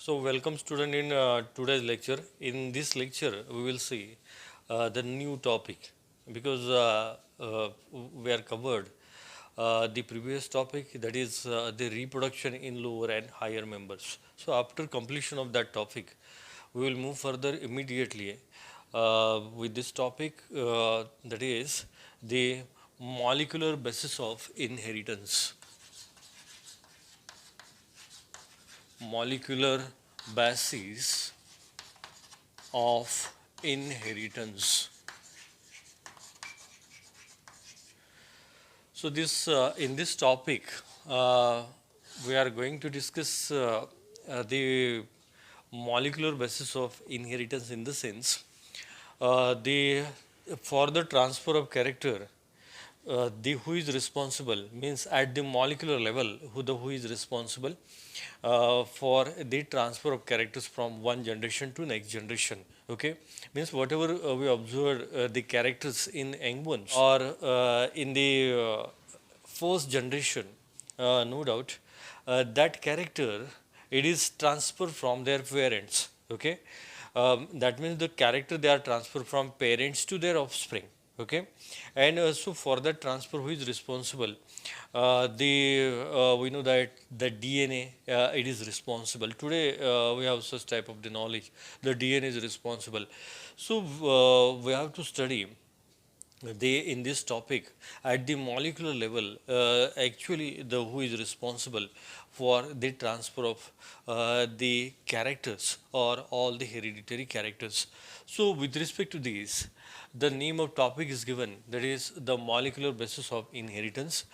So, welcome student in today's lecture. In this lecture, we will see the new topic because we are covered the previous topic, that is the reproduction in lower and higher members. So, after completion of that topic, we will move further immediately with this topic, that is the molecular basis of inheritance. Molecular basis of inheritance. So this in this topic we are going to discuss the molecular basis of inheritance, in the sense the for the transfer of character, the who is responsible means at the molecular level, who is responsible for the transfer of characters from one generation to next generation. Okay, means whatever we observe the characters in young ones or in the first generation, no doubt that character, it is transferred from their parents. Okay, that means the character they are transferred from parents to their offspring. Okay, and so for that transfer, who is responsible? The we know that the DNA, it is responsible. Today we have such type of the knowledge. The DNA is responsible. So we have to study they in this topic at the molecular level, actually the who is responsible for the transfer of the characters or all the hereditary characters. So with respect to this, the name of topic is given, that is the molecular basis of inheritance.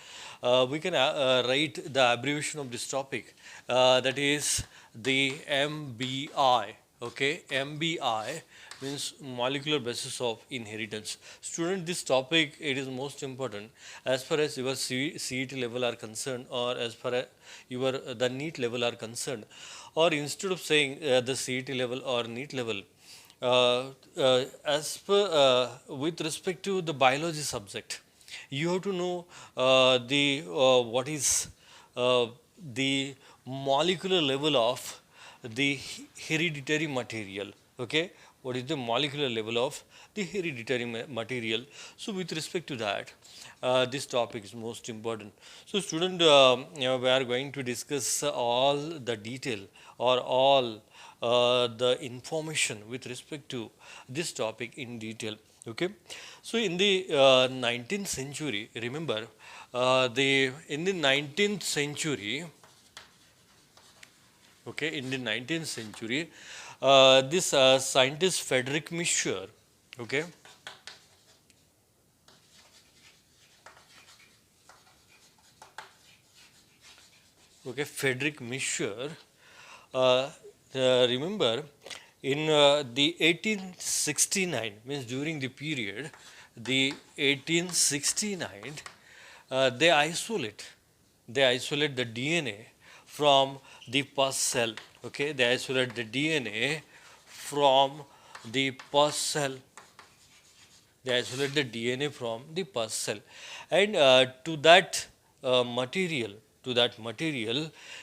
We can write the abbreviation of this topic, that is the MBI. Okay, MBI means molecular basis of inheritance. Student, this topic, it is most important as far as your CET level are concerned, or as far as your the NEET level are concerned, or instead of saying the CET level or NEET level, as per with respect to the biology subject, you have to know the what is the molecular level of the hereditary material. Okay, what is the molecular level of the hereditary material? So with respect to that, this topic is most important. So student, we are going to discuss all the detail or all the information with respect to this topic in detail. Okay, so in the 19th century, remember, the in the 19th century, okay, in the 19th century, this scientist Frederick Miescher, okay, okay, Frederick Miescher, uh, remember, in the 1869, means during the period, the 1869, they isolate the DNA from the pus cell. Okay, they isolate the DNA from the pus cell. They isolate the DNA from the pus cell, and to that material,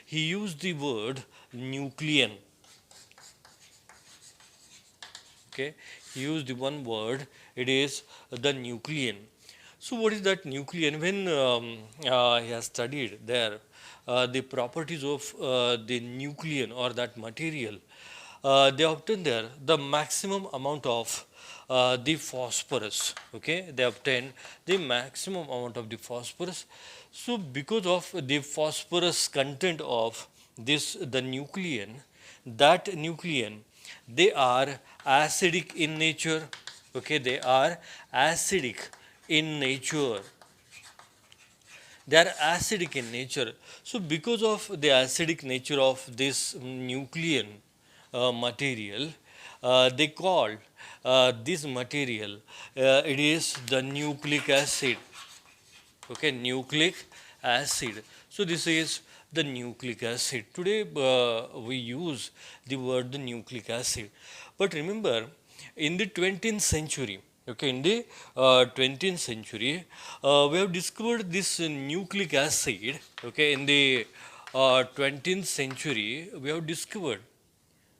he used the word nucleon. Okay, he used the one word, it is the nucleon. So what is that nucleon? When he has studied there the properties of the nucleon or that material, they obtain there the maximum amount of the phosphorus. Okay, they obtain the maximum amount of the phosphorus. So because of the phosphorus content of this the nucleon, that nucleon, they are acidic in nature. Okay, they are acidic in nature. They are acidic in nature. So because of the acidic nature of this nucleon material, they call this material, it is the nucleic acid. Okay, nucleic acid. So this is the nucleic acid. Today we use the word the nucleic acid. But remember, in the 20th century, okay, in the 20th century, we have discovered this nucleic acid. Okay, in the 20th century, we have discovered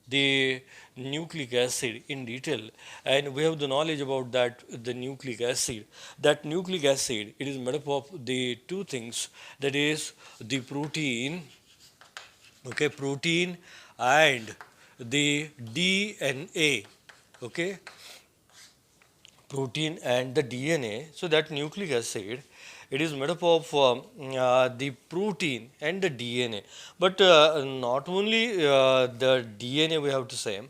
the nucleic acid in detail, and we have the knowledge about that the nucleic acid. That nucleic acid, it is made up of the two things, that is the protein, okay, protein and the DNA, okay, protein and the DNA. So that nucleic acid, it is made up of the protein and the DNA. But not only the DNA, we have to say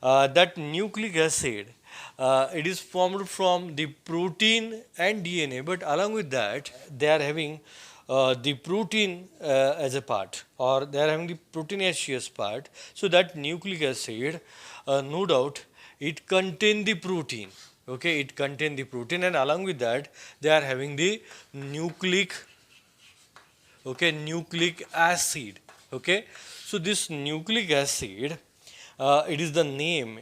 that nucleic acid, it is formed from the protein and DNA, but along with that, they are having the protein as a part, or they are having the proteinaceous part. So that nucleic acid, no doubt, it contain the protein. Okay, it contain the protein, and along with that, they are having the nucleic, okay, nucleic acid. Okay, so this nucleic acid, it is the name,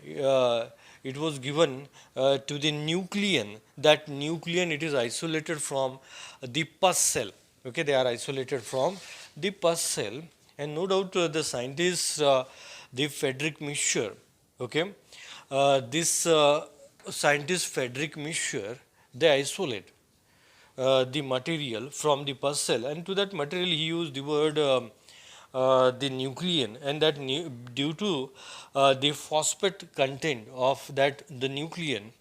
it was given to the nucleon. That nucleon, it is isolated from the pus cell. Okay, they are isolated from the pus cell, and no doubt the scientist, the Frederick Miescher, okay, this scientist Frederick Miescher, they isolate the material from the pus cell, and to that material he used the word the nucleon, and that due to the phosphate content of the nucleon,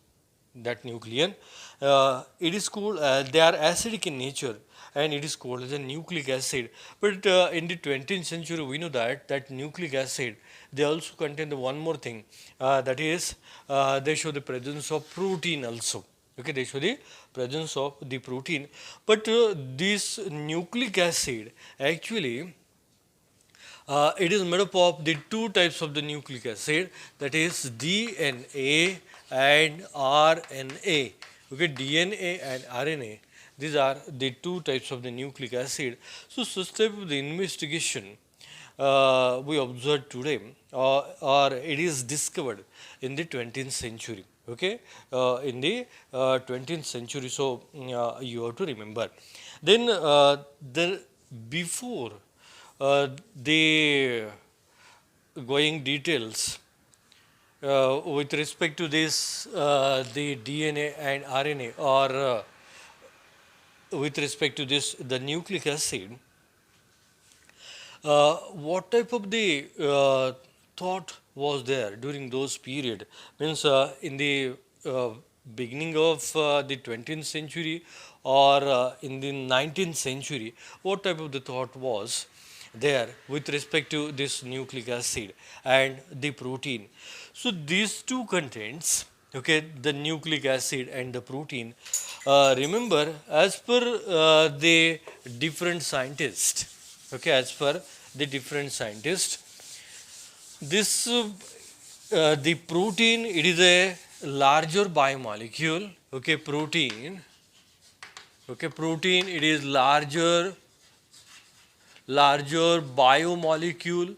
it is called, they are acidic in nature, and it is called as a nucleic acid. But in the 20th century, we know that nucleic acid, they also contain the one more thing, that is they show the presence of protein also. Okay, they show the presence of the protein. But this nucleic acid, actually, it is made up of the two types of the nucleic acid, that is DNA and RNA. Okay, DNA and RNA, these are the two types of the nucleic acid. So such type of the investigation we observe today, or it is discovered in the 20th century. Okay, in the 20th century. So you have to remember. Then the before the going details with respect to this, the DNA and RNA, or with respect to this, the nucleic acid, what type of the thought was there during those period? Means in the beginning of the 20th century, or in the 19th century, what type of the thought was there with respect to this nucleic acid and the protein? So these two contents, okay, the nucleic acid and the protein, remember, as per the different scientists, okay, as per the different scientists, this the protein, it is a larger biomolecule. Okay, protein, okay, protein, it is larger biomolecule.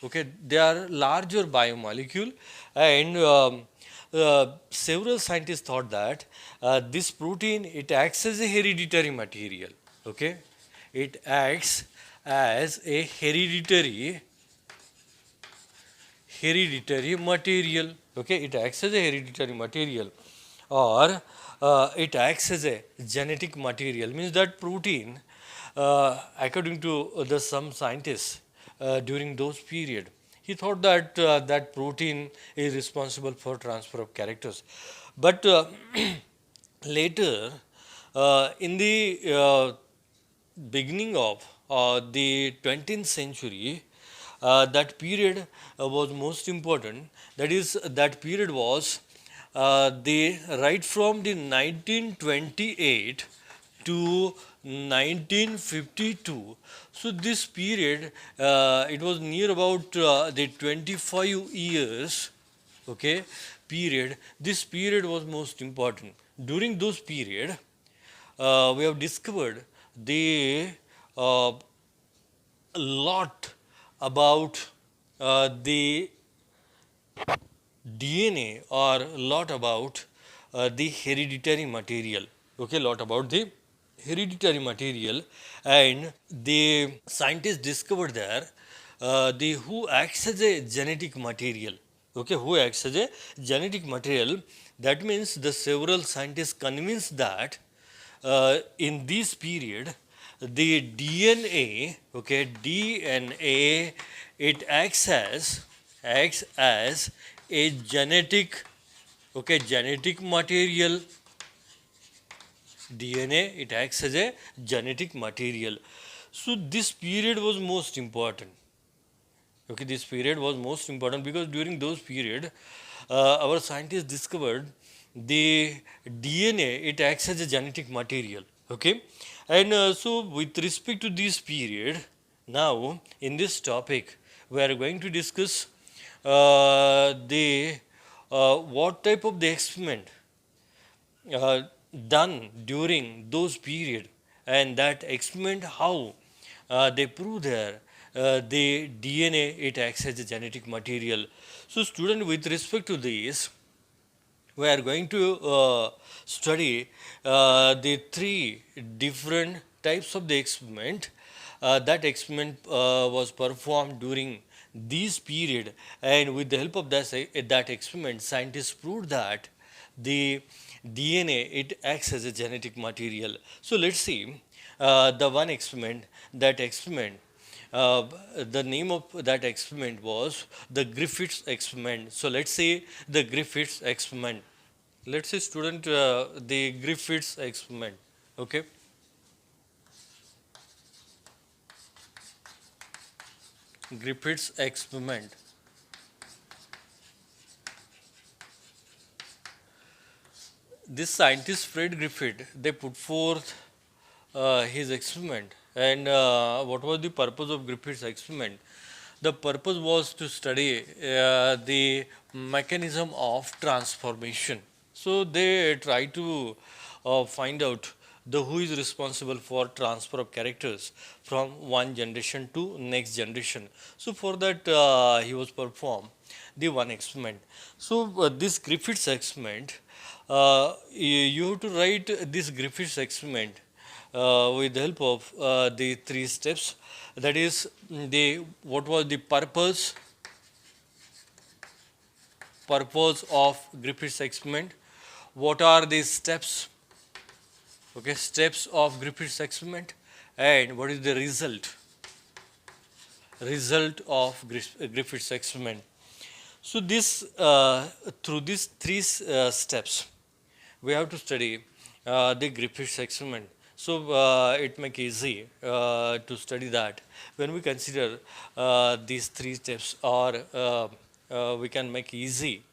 Okay, they are larger biomolecule, and several scientists thought that this protein, it acts as a hereditary material. Okay, it acts as a hereditary material. Okay, it acts as a hereditary material, or it acts as a genetic material. Means that protein, according to the some scientists during those period, he thought that that protein is responsible for transfer of characters. But later, in the beginning of the 20th century, that period was most important. That is, that period was the right from the 1928 to 1952. So this period, it was near about the 25 years, okay, period. This period was most important. During those period, we have discovered the lot about the DNA, or lot about the hereditary material. Okay, lot about the hereditary material, and the scientists discovered there the who acts as a genetic material. Okay, who acts as a genetic material. That means the several scientists convinced that in this period, the DNA, okay, DNA, it acts as a genetic, okay, genetic material. DNA, it acts as a genetic material. So this period was most important. Okay, this period was most important because during those period, our scientists discovered the DNA, it acts as a genetic material. Okay, and so with respect to this period, now in this topic, we are going to discuss the what type of the experiment uh, done during those period, and that experiment how they prove there the DNA, it acts as a genetic material. So student, with respect to this, we are going to study the three different types of the experiment. That experiment was performed during this period, and with the help of that experiment, scientists proved that the DNA, it acts as a genetic material. So let's see the one experiment. That experiment, the name of that experiment was the Griffiths experiment. So let's say the Griffiths experiment. Let's say student, the Griffiths experiment. Okay. Griffiths experiment. This scientist Fred Griffith, they put forth his experiment. And what was the purpose of Griffith's experiment? The purpose was to study the mechanism of transformation. So they try to find out the who is responsible for transfer of characters from one generation to next generation. So for that he was performed the one experiment. So this Griffith's experiment, you have to write this Griffith's experiment with the help of the three steps. That is the what was the purpose of Griffith's experiment, what are the steps, okay, steps of Griffith's experiment, and what is the result of Griffith's experiment. So this through these three steps, we have to study the Griffith's experiment. So it make easy to study that when we consider these three steps, or we can make easy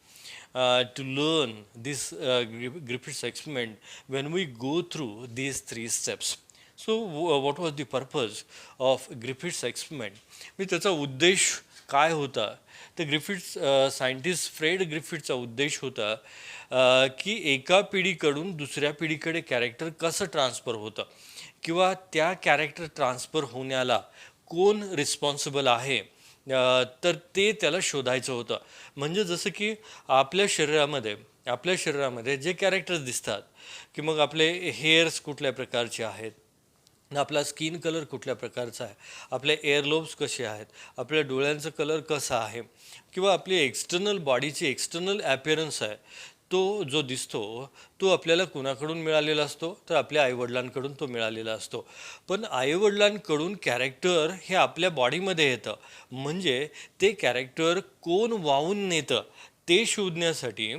to learn this Griffith's experiment when we go through these three steps. So what was the purpose of Griffith's experiment? मी त्याचा उद्देश काय होता? तर Griffiths scientist Fred ग्रिफिथचा उद्देश होता की एका पिढीकडून दुसऱ्या पिढीकडे कॅरेक्टर कसं ट्रान्सफर होतं, किंवा त्या कॅरेक्टर ट्रान्सफर होण्याला कोण रिस्पॉन्सिबल आहे, तर ते त्याला शोधायचं होतं. म्हणजे जसं की आपल्या शरीरामध्ये जे कॅरेक्टर्स दिसतात, की मग आपले हेअर्स कुठल्या प्रकारचे आहेत, आपला स्किन कलर कुठल्या प्रकारचा आहे, आपले एअरलोब्स कसे आहेत, आपल्या डोळ्यांचा कलर कसा आहे, किंवा आपली एक्सटर्नल बॉडीची एक्सटर्नल ॲपिअरन्स आहे, तो जो दिसतो तो आपल्याला कुणाकडून मिळालेला असतो, तर आपल्या आईवडिलांकडून तो मिळालेला असतो. पण आईवडिलांकडून कॅरेक्टर हे आपल्या बॉडीमध्ये येतं, म्हणजे ते कॅरेक्टर कोण वाहून नेतं ते शोधण्यासाठी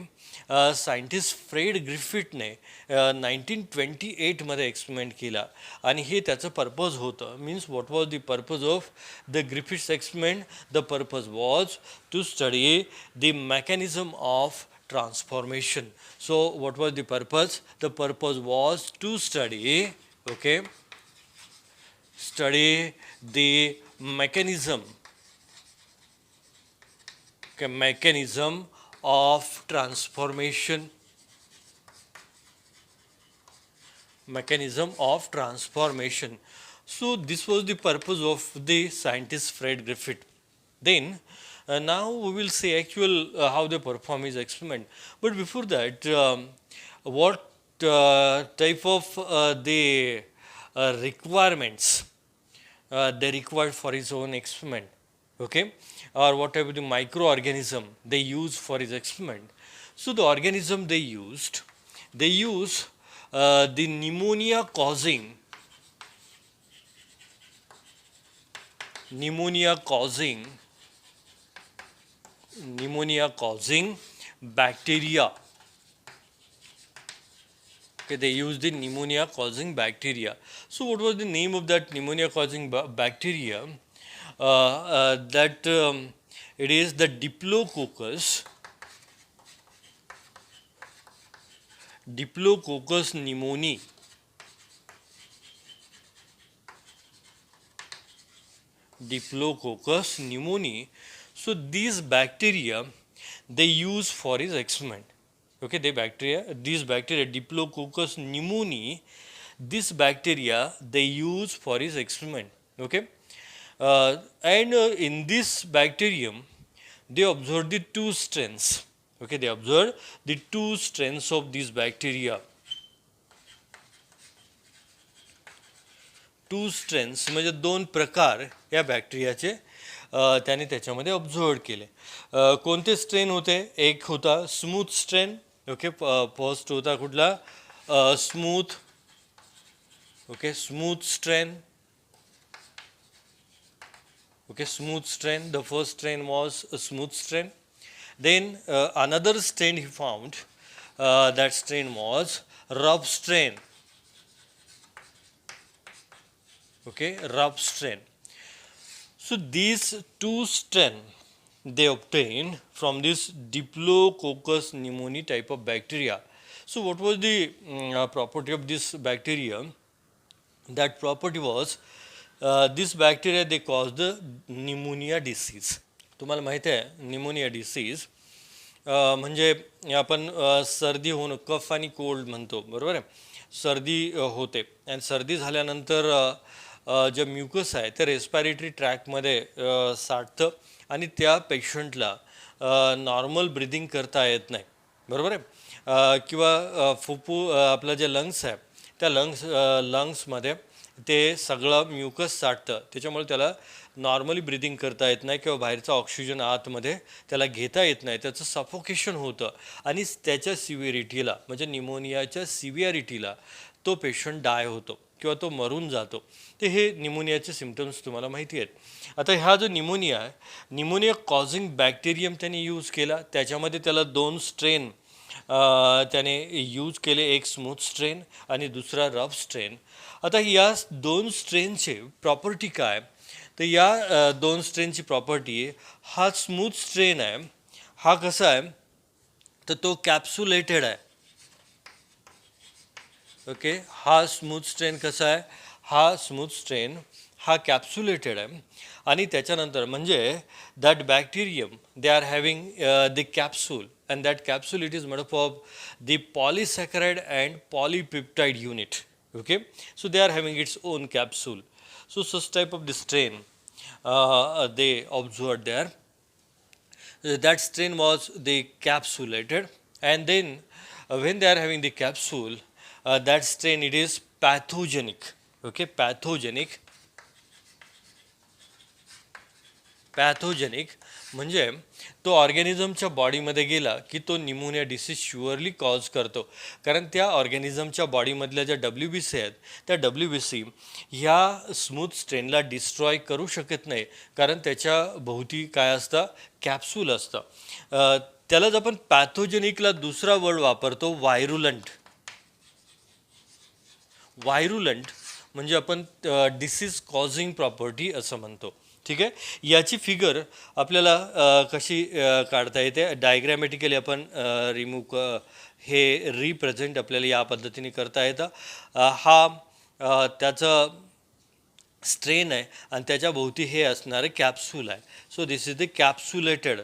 सायंटिस्ट फ्रेड ग्रिफिथने 1928मध्ये एक्सपेरिमेंट केला. आणि हे त्याचं पर्पज होतं. Means what was the purpose of the Griffith's experiment? The purpose was to study the mechanism of transformation. So what was the purpose? The purpose was to study the mechanism of transformation. So this was the purpose of the scientist Fred Griffith. Then now we will see actual how they perform his experiment. But before that, what type of the requirements they required for his own experiment? okay, or what type of the microorganism they use for his experiment. So the organism they use the pneumonia causing bacteria. Okay, they used the pneumonia causing bacteria. So what was the name of that pneumonia causing bacteria? That it is the Diplococcus pneumoniae. Diplococcus pneumoniae. So these bacteria they use for his experiment. Okay, these bacteria, Diplococcus pneumoniae, this bacteria they use for his experiment. Okay, and in this bacterium, they observed the two strains. Okay, they observed the two strains of these bacteria. Two strains म्हणजे दोन प्रकार या बॅक्टेरियाचे त्याने त्याच्यामध्ये observe केले. कोणते strain होते? एक होता स्मूथ स्ट्रेन. ओके, फर्स्ट होता कुठला? Smooth. Okay, smooth strain. Okay, smooth strain. The first strain was a smooth strain. Then another strain he found. That strain was rough strain. Okay, rough strain. So these two strain they obtained from this Diplococcus pneumoniae type of bacteria. So what was the property of this bacteria? That property was this bacteria they cause the pneumonia disease. तुम्हाला माहिती आहे pneumonia disease म्हणजे आपण सर्दी होणं, कफ आणि cold म्हणतो, बरोबर आहे. सर्दी होते आणि सर्दी झाल्यानंतर जे म्युकस आहे ते रेस्पिरेटरी ट्रॅकमध्ये साठतं आणि त्या पेशंटला नॉर्मल ब्रिदिंग करता येत नाही, बरोबर आहे. किंवा फुफ्फू आपलं जे लंग्स आहे त्या लंग्समध्ये ते सगळं म्युकस साठतं, त्याच्यामुळे त्याला नॉर्मली ब्रिदिंग करता येत नाही किंवा बाहेरचा ऑक्सिजन आतमध्ये त्याला घेता येत नाही, त्याचं सफोकेशन होतं आणि त्याच्या सिव्हिरिटीला म्हणजे निमोनियाच्या सिव्हिरिटीला तो पेशंट डाय होतो किंवा तो मरून जातो. ते हे निमोनियाचे सिम्पटम्स तुम्हाला माहिती आहेत. आता हा जो निमोनिया आहे, निमोनिया कॉझिंग बॅक्टेरियम त्याने यूज केला. त्याच्यामध्ये त्याला दोन स्ट्रेन त्याने यूज केले, एक स्मूथ स्ट्रेन आणि दुसरा रफ स्ट्रेन. आता या दोन स्ट्रेनचे प्रॉपर्टी काय? तर या दोन स्ट्रेनची प्रॉपर्टी, हा स्मूथ स्ट्रेन आहे हा कसा आहे तर तो कॅप्सुलेटेड आहे. ओके, हा स्मूथ स्ट्रेन कसा आहे? हा स्मूथ स्ट्रेन हा कॅप्सुलेटेड आहे आणि त्याच्यानंतर म्हणजे that bacterium they are having the capsule and that capsule it is made up of the polysaccharide and polypeptide unit. Okay, so they are having its own capsule. So such type of the strain they observed there. That strain was they capsulated and then when they are having the capsule that strain it is pathogenic. Okay, pathogenic म्हणजे तो ऑर्गॅनिझमच्या बॉडीमध्ये गेला की तो pneumonia disease surely cause करतो. कारण त्या ऑर्गॅनिझमच्या बॉडीमधल्या ज्या WBC आहेत त्या WBC ह्या स्मूथ स्ट्रेनला डिस्ट्रॉय करू शकत नाही, कारण त्याच्या भोवती काय असतं? कॅप्सूल असतं. त्यालाच आपण पॅथोजेनिकला दुसरा वर्ड वापरतो व्हायरुलंट. व्हायरुलंट म्हणजे आपण डिसीज कॉझिंग प्रॉपर्टी असं म्हणतो. ठीक आहे, याची फिगर आपल्याला कशी काढता येते? डायग्रॅमॅटिकली आपण हे रिप्रेझेंट आपल्याला या पद्धतीने करता येतं. हा त्याचं स्ट्रेन आहे आणि त्याच्या भोवती हे असणारे कॅप्सूल आहे. So this is the capsulated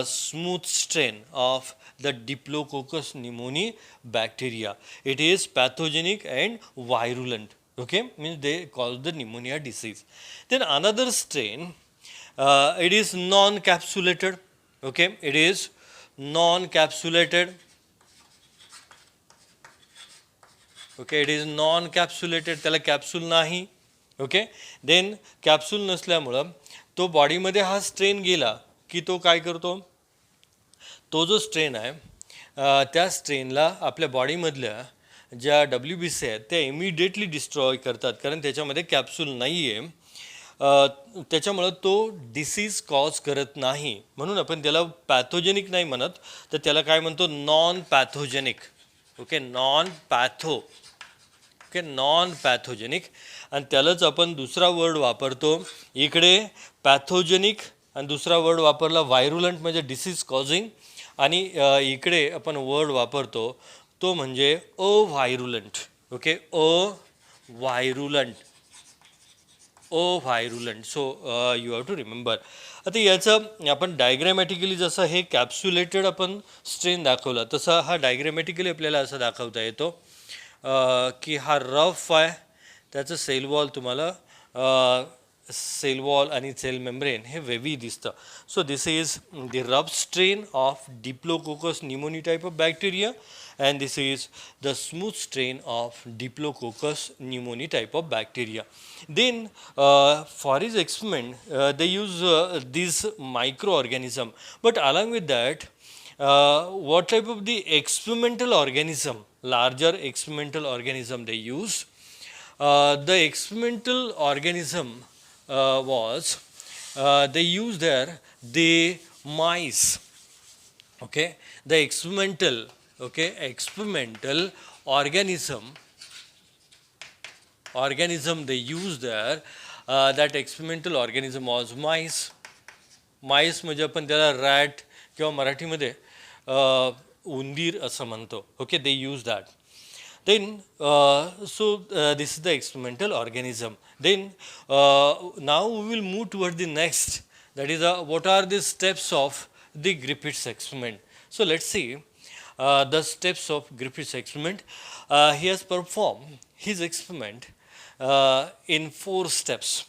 smooth strain of the Diplococcus pneumoniae bacteria. It is pathogenic and virulent. Okay, means they cause the pneumonia disease. Then another strain, it is non-capsulated. Okay, it is non-capsulated. Okay, it is non-capsulated. त्याला capsule नाही. Okay, then capsule नसल्यामुळं तो बॉडीमध्ये हा strain गेला की तो काय करतो, तो जो स्ट्रेन आहे त्या स्ट्रेनला आपल्या बॉडीमधल्या ज्या WBC आहेत त्या इमिडिएटली डिस्ट्रॉय करतात, कारण त्याच्यामध्ये कॅप्सूल नाही आहे. त्याच्यामुळं तो डिसीज कॉज करत नाही, म्हणून आपण त्याला पॅथोजेनिक नाही म्हणत, तर त्याला काय म्हणतो, non pathogenic. Okay, non pathogenic. आणि त्यालाच आपण दुसरा वर्ड वापरतो इकडे, पॅथोजेनिक, आणि दुसरा वर्ड वापरला व्हायरुलंट म्हणजे डिसीज कॉझिंग, आणि इकडे आपण वर्ड वापरतो तो म्हणजे avirulent. Okay, avirulent. So you have to remember. आता याचं आपण डायग्रॅमॅटिकली, जसं हे कॅप्सुलेटेड आपण स्ट्रेन दाखवला, तसा हा डायग्रॅमॅटिकली आपल्याला असं दाखवता येतो की हा रफ आहे, त्याचं सेल वॉल तुम्हाला सेल वॉल आणि सेल मेम्ब्रेन हे वेवी दिसतं. सो this is the rough strain of diplococcus pneumoniae type of bacteria, and this is the smooth strain of Diplococcus pneumoniae type of bacteria. Then for his experiment they use these microorganism, but along with that what type of the experimental organism, larger experimental organism they use. The experimental organism was they used there the mice. Okay, the experimental organism they used there, that experimental organism was mice. म्हणजे आपण त्याला rat किंवा मराठीमध्ये उंदीर असं म्हणतो. Okay, they use that. Then this is the experimental organism. Then now we will move toward the next, that is what are the steps of the Griffiths experiment. So let's see the steps of Griffiths experiment. He has performed his experiment in 4 steps.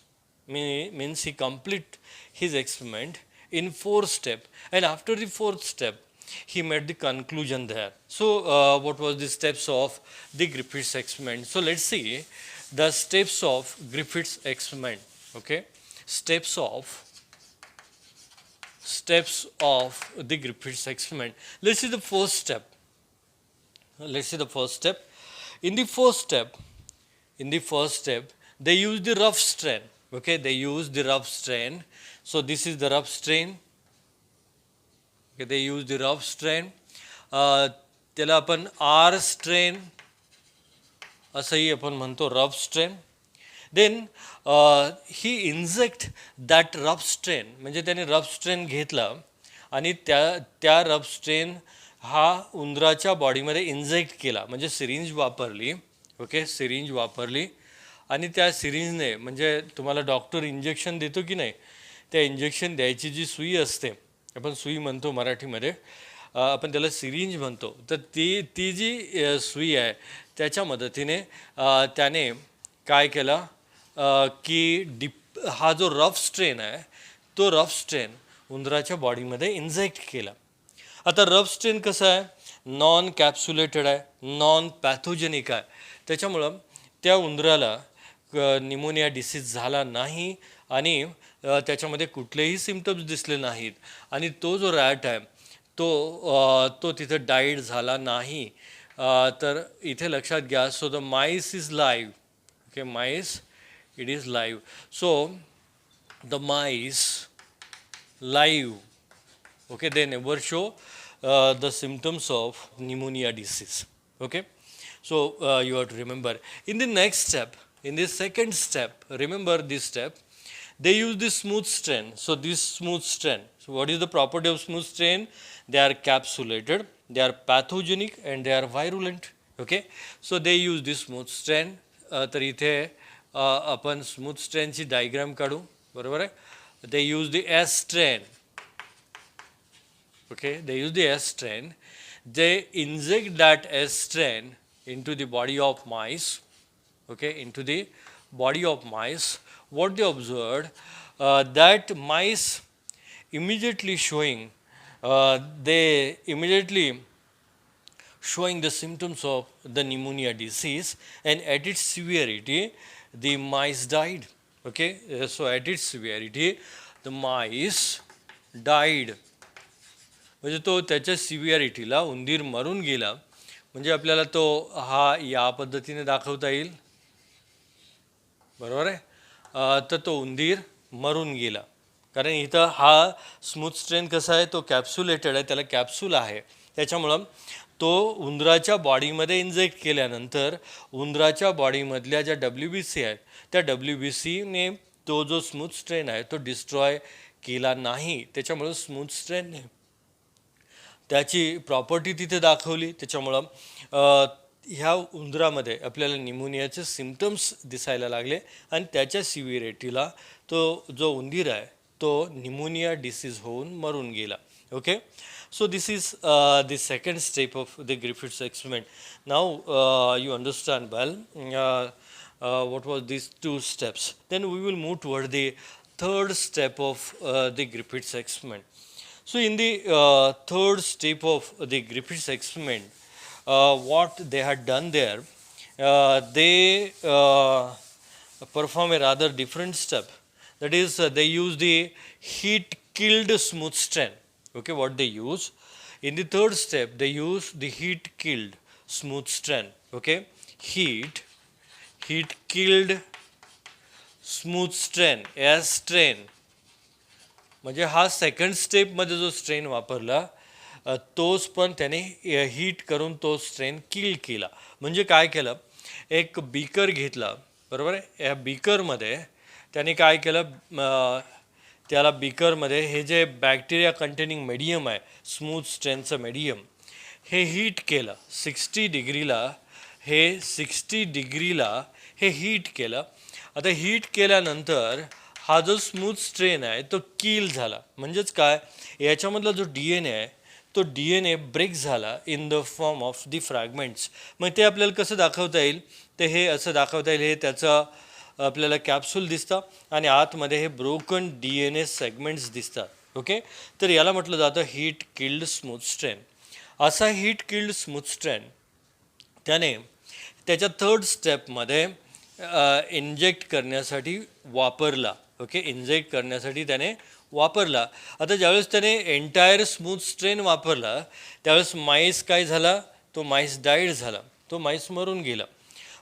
Means he complete his experiment in 4 steps, and after the 4th step he made the conclusion there. So what was the steps of the Griffiths experiment? So let's see the steps of Griffiths experiment. Okay, steps of the Griffiths experiment. Let's see the first step. In the first step they use the rough strain. Okay, they use the rough strain. So this is the rough strain. Okay, they use the rough strain. त्याला आपण R strain असंही आपण म्हणतो, rough strain. Then he inject that rough strain, म्हणजे त्याने rough strain घेतला आणि त्या rough strain हा उंदराच्या बॉडीमध्ये इंजेक्ट केला, म्हणजे सिरिंज वापरली. ओके, सिरिंज वापरली, आणि त्या सिरिंजने, म्हणजे तुम्हाला डॉक्टर इंजेक्शन देतो की नाही, त्या इंजेक्शन द्यायची जी सुई असते, आपण सुई म्हणतो मराठीमध्ये, आपण त्याला सिरिंज म्हणतो, तर ती जी सुई आहे त्याच्या मदतीने त्याने काय केलं की हा जो रफ स्ट्रेन आहे तो रफ स्ट्रेन उंदराच्या बॉडीमध्ये इंजेक्ट केला. आता रफ स्ट्रेन कसं आहे, नॉन कॅप्सुलेटेड आहे, नॉन पॅथोजेनिक आहे, त्याच्यामुळं त्या उंदराला निमोनिया डिसीज झाला नाही आणि त्याच्यामध्ये कुठलेही सिम्पटम्स दिसले नाहीत, आणि तो जो रॅट आहे तो तिथं डाईड झाला नाही. तर इथे लक्षात घ्या, so the MICE is live. Okay, MICE it is live. So the mice live, okay, they never show the symptoms of pneumonia disease. Okay, so you have to remember. In the next step, in the second step, remember this step, they use this smooth strain. So this smooth strain, so what is the property of smooth strain? They are capsulated, they are pathogenic, and they are virulent. Okay, so they use this smooth strain. तर इथे आपण smooth स्ट्रेनची diagram काढू, बरोबर आहे. They use the S strain. Okay, they use the S strain. They inject that S strain into the body of mice. Okay, into the body of mice. What they observed, that mice immediately showing the symptoms of the pneumonia disease, and at its severity the mice died. Okay, so at its severity the MICE died, म्हणजे तो त्याच्या सिव्हिअरिटीला उंदीर maroon गेला, म्हणजे आपल्याला तो हा या पद्धतीने दाखवता येईल, बरोबर आहे. तर तो उंदीर मरून गेला, कारण इथं हा स्मूथ स्ट्रेन कसा आहे, तो कॅप्सुलेटेड आहे, त्याला कॅप्सूल आहे, त्याच्यामुळं तो उंदराच्या बॉडीमध्ये इंजेक्ट केल्यानंतर उंदराच्या बॉडीमधल्या ज्या WBC आहेत त्या WBCने तो जो स्मूथ स्ट्रेन आहे तो डिस्ट्रॉय केला नाही, त्याच्यामुळं स्मूथ स्ट्रेनने त्याची प्रॉपर्टी तिथे दाखवली, त्याच्यामुळं ह्या उंदरामध्ये आपल्याला निमोनियाचे सिम्पटम्स दिसायला लागले आणि त्याच्या सिव्हिरिटीला तो जो उंदीर आहे तो निमोनिया डिसीज होऊन मरून गेला. Okay, so this is the second step of the Griffiths experiment. Now you understand well what was these two steps. Then we will move toward the third step of the Griffiths experiment. So in the third step of the Griffiths experiment, what they had done there, they perform a rather different step. That is, they use the heat-killed smooth strain. Okay, what they use in the third step, they use the heat-killed smooth strain. Okay, heat-killed smooth strain as strain. म्हणजे हा second स्टेपमध्ये जो strain वापरला तोच पण त्याने heat करून तो strain किल केला. म्हणजे काय केलं, एक बीकर घेतला, बरोबर आहे, या बीकरमध्ये त्याने काय केलं, त्याला बीकरमध्ये हे जे बॅक्टेरिया कंटेनिंग मीडियम आहे, स्मूथ स्ट्रेनचं मीडियम, हे हीट केलं 60 डिग्रीला, हे 60 डिग्रीला हे हीट केलं. आता हीट केल्यानंतर हा जो स्मूथ स्ट्रेन आहे तो किल झाला. म्हणजेच काय, याच्यामधला जो DNA आहे तो DNA ब्रेक झाला in the form of the fragments. मग ते आपल्याला कसं दाखवता येईल, ते हे असं दाखवता येईल, हे त्याचं आपल्याला कॅप्सूल दिसतं आणि आतमध्ये हे ब्रोकन DNA सेगमेंट्स दिसतात. ओके, तर याला म्हटलं जातं हीट किल्ड स्मूथ स्ट्रेन. असा हीट किल्ड स्मूथ स्ट्रेन त्याने त्याच्या थर्ड स्टेपमध्ये इंजेक्ट करण्यासाठी वापरला. ओके, इंजेक्ट करण्यासाठी त्याने वापरला. आता ज्यावेळेस त्याने एंटायर स्मूथ स्ट्रेन वापरला त्यावेळेस माईस काय झाला, तो माईस डाईड झाला, तो माईस मरून गेला.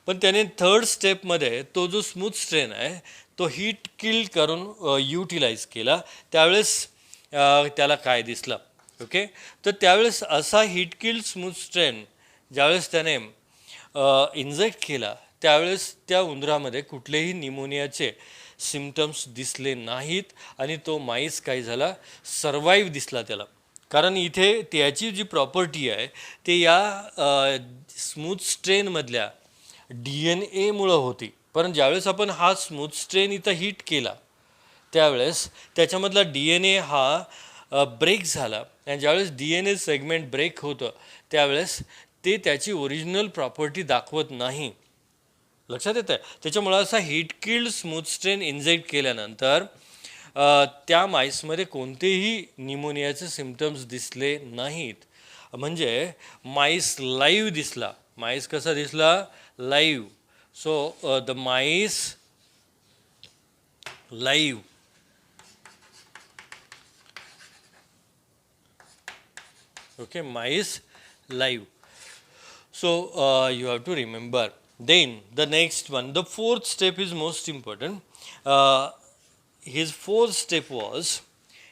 पण त्याने थर्ड स्टेपमध्ये तो जो स्मूथ स्ट्रेन आहे तो हीट किल करून युटिलाइज केला. त्यावेळेस त्याला काय दिसलं, ओके, तर त्यावेळेस असा हीट किल्ड स्मूथ स्ट्रेन ज्यावेळेस त्याने इंजेक्ट केला त्यावेळेस त्या उंदरामध्ये कुठलेही निमोनियाचे सिम्पटम्स दिसले नाहीत आणि तो माईस काय झाला, सर्वाईव्ह दिसला त्याला. कारण इथे त्याची जी प्रॉपर्टी आहे ते या स्मूथ स्ट्रेनमधल्या DNA मुळं होती. पण ज्यावेळेस आपण हा स्मूथ स्ट्रेन इथं हीट केला त्यावेळेस त्याच्यामधला DNA हा ब्रेक झाला आणि ज्यावेळेस DNA सेगमेंट ब्रेक होतं त्यावेळेस ते त्याची ओरिजिनल प्रॉपर्टी दाखवत नाही. लक्षात येतं आहे. त्याच्यामुळं असा heat killed smooth strain inject केल्यानंतर त्या माईसमध्ये कोणतेही निमोनियाचे सिम्पटम्स दिसले नाहीत. म्हणजे माईस लाईव्ह दिसला. माईस कसा दिसला, live. So the MICE live. Okay, mice live. So you have to remember. Then the next one, the fourth step is most important. His fourth step was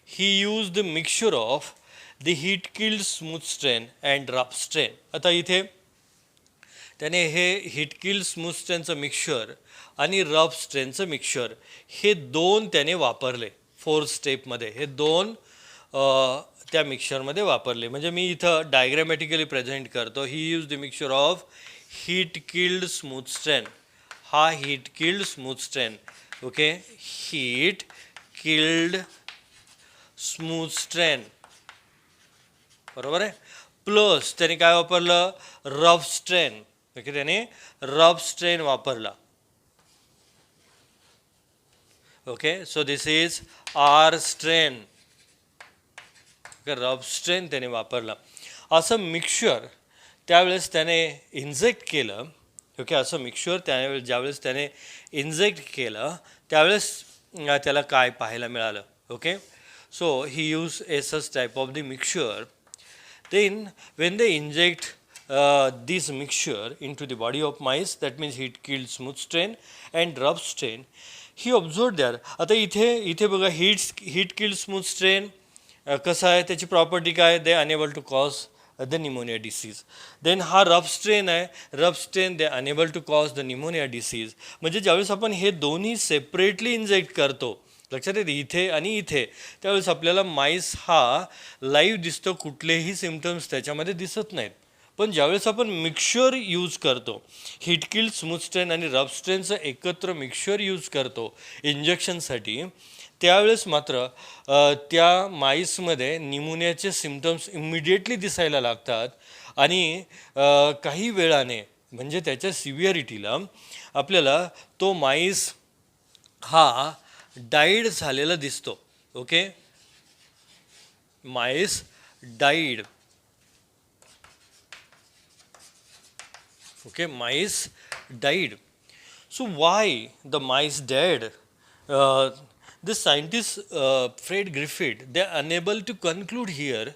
he used the mixture of the heat killed smooth strain and rough strain. आता इथे त्याने हे heat killed smooth स्ट्रेनचं mixture आणि rough स्ट्रेनचं mixture हे दोन त्याने वापरले fourth स्टेपमध्ये. हे दोन त्या मिक्सचरमध्ये वापरले. म्हणजे मी इथं डायग्रॅमॅटिकली प्रेझेंट करतो. He use the mixture of heat killed smooth strain. हा heat killed smooth strain. Okay, heat killed smooth strain, बरोबर आहे. प्लस त्याने काय वापरलं, रफ स्ट्रेन. ओके, त्याने रफ स्ट्रेन वापरला. Okay, so this is R strain. Rough strain त्याने वापरला. असं मिक्सचर त्यावेळेस त्याने इंजेक्ट केलं. ओके, असं मिक्सचर त्यावेळेस ज्यावेळेस त्याने इंजेक्ट केलं त्यावेळेस त्याला काय पाहायला मिळालं, Okay, so he used a such type of the mixture. Then when they inject this mixture into the body of mice, that means heat killed smooth strain and rough strain. He observed there. आता इथे इथे बघा heat killed smooth strain कसं आहे त्याची property काय they unable to cause the pneumonia disease. Then हा rough strain आहे, rough strain they unable to cause the pneumonia disease. म्हणजे ज्यावेळेस आपण हे दोन्ही सेपरेटली इंजेक्ट करतो, लक्षात येते इथे आणि इथे, त्यावेळेस आपल्याला माईस हा लाईव्ह दिसतो, कुठलेही सिम्पटम्स त्याच्यामध्ये दिसत नाहीत. पण ज्यावेळेस आपण मिक्सचर यूज करतो, हिट किल्ड स्मूथ स्ट्रेन आणि रफ स्ट्रेनचं एकत्र मिक्सचर यूज करतो इंजेक्शनसाठी, त्यावेळेस मात्र त्या माईसमध्ये निमोनियाचे सिम्पटम्स इमिडिएटली दिसायला लागतात आणि काही वेळाने म्हणजे त्याच्या सिव्हिअरिटीला आपल्याला तो माईस हा डाईड झालेला दिसतो. Okay, MICE died. Okay, mice died. So why the mice died? The scientists, Fred Griffith, they are unable to conclude here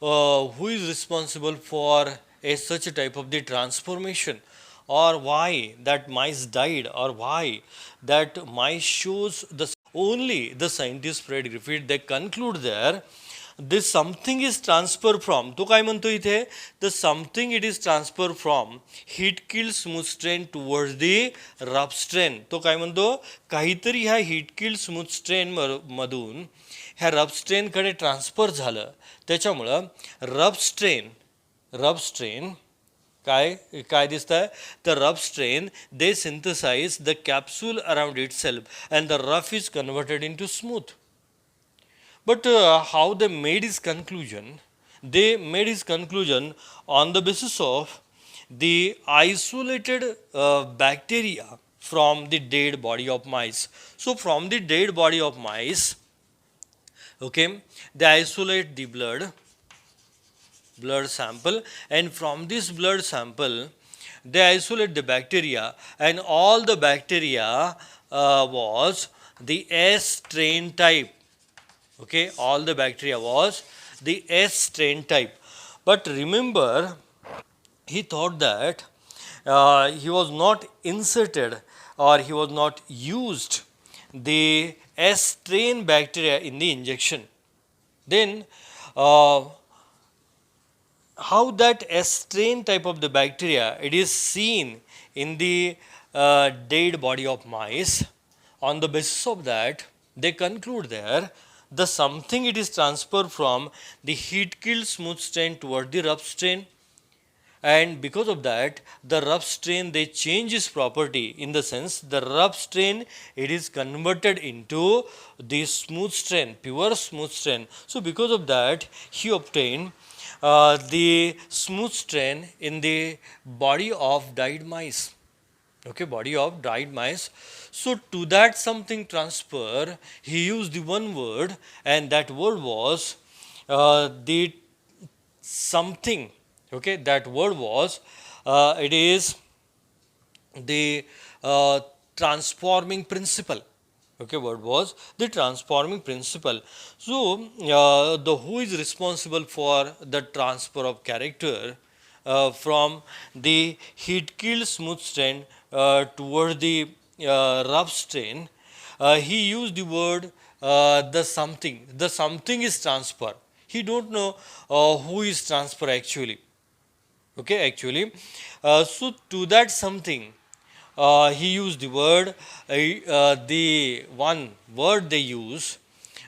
who is responsible for such a type of the transformation, or why that mice died, or why that mice shows the only the scientist Fred Griffith, they conclude there this something is transfer from. तो काय म्हणतो इथे, the something it is transfer from heat kill smooth strain towards the rough strain. तो काय म्हणतो, काहीतरी ह्या heat kill smooth strain मधून ह्या rough strain कडे ट्रान्सफर झालं. त्याच्यामुळं rough strain काय काय दिसत आहे, the rough strain they synthesize the capsule around itself and the rough is converted into smooth. But how they made his conclusion? They made his conclusion on the basis of the isolated bacteria from the dead body of mice. So, from the dead body of mice, okay, they isolate the blood sample, and from this blood sample, they isolate the bacteria, and all the bacteria was the S strain type. Okay, all the bacteria was the S strain type. But remember, he thought that he was not inserted or he was not used the S strain bacteria in the injection. Then how that S strain type of the bacteria it is seen in the dead body of mice. On the basis of that, they conclude there the something it is transferred from the heat killed smooth strain toward the rough strain, and because of that the rough strain they change its property, in the sense the rough strain it is converted into the smooth strain, pure smooth strain. So because of that he obtained the smooth strain in the body of died mice. Okay, body of died mice. So to that something transfer, he used the one word, and that word was the something. Okay, that word was it is the transforming principle. Okay, word was the transforming principle. So the who is responsible for the transfer of character from the heat killed smooth strain toward the rough strain, he used the word the something. The something is transfer. He don't know who is transfer actually. Okay, actually. So to that something, he used the word, the one word they use,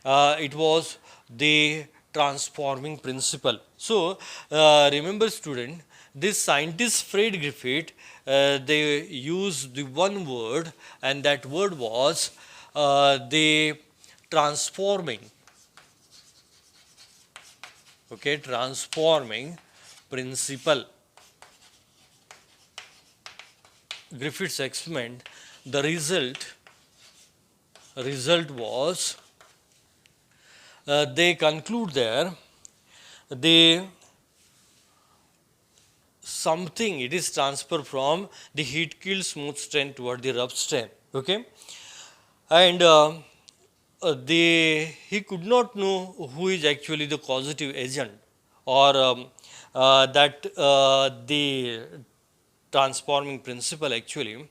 it was the transforming principle. So remember student, this scientist Fred Griffith, they used the one word, and that word was the transforming. Okay, transforming principle. Griffith's experiment, the result was they conclude there the something it is transferred from the heat killed smooth strain toward the rough strain. Okay, and he could not know who is actually the causative agent, or that the transforming principle actually.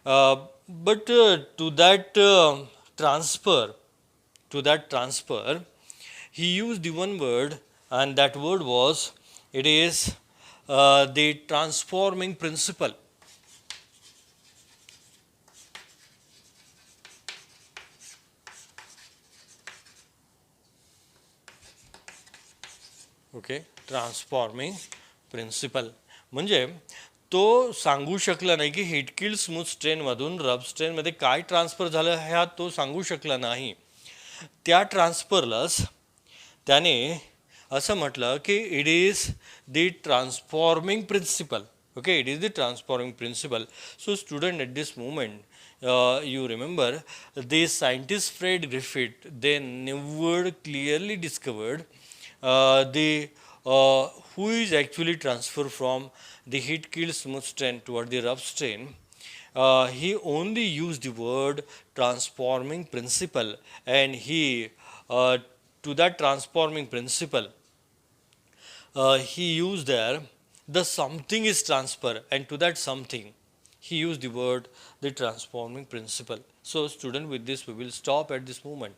But transfer, to that transfer, he used the one word, and that word was, it is the transforming principle. Okay, transforming principle. म्हणजे तो सांगू शकला नाही की heat kill smooth स्ट्रेनमधून रब स्ट्रेनमध्ये काय transfer झालं ह्या तो सांगू शकला नाही. त्या ट्रान्सफरलाच त्याने असं म्हटलं की it is the transforming principle. Okay, it is the transforming principle. So student, at this moment you remember the scientist Fred Griffith, they never clearly discovered the who is actually transferred from the heat killed smooth strain toward the rough strain. He only used the word transforming principle, and he to that transforming principle he used there the something is transfer, and to that something he used the word the transforming principle. So student, with this we will stop at this moment.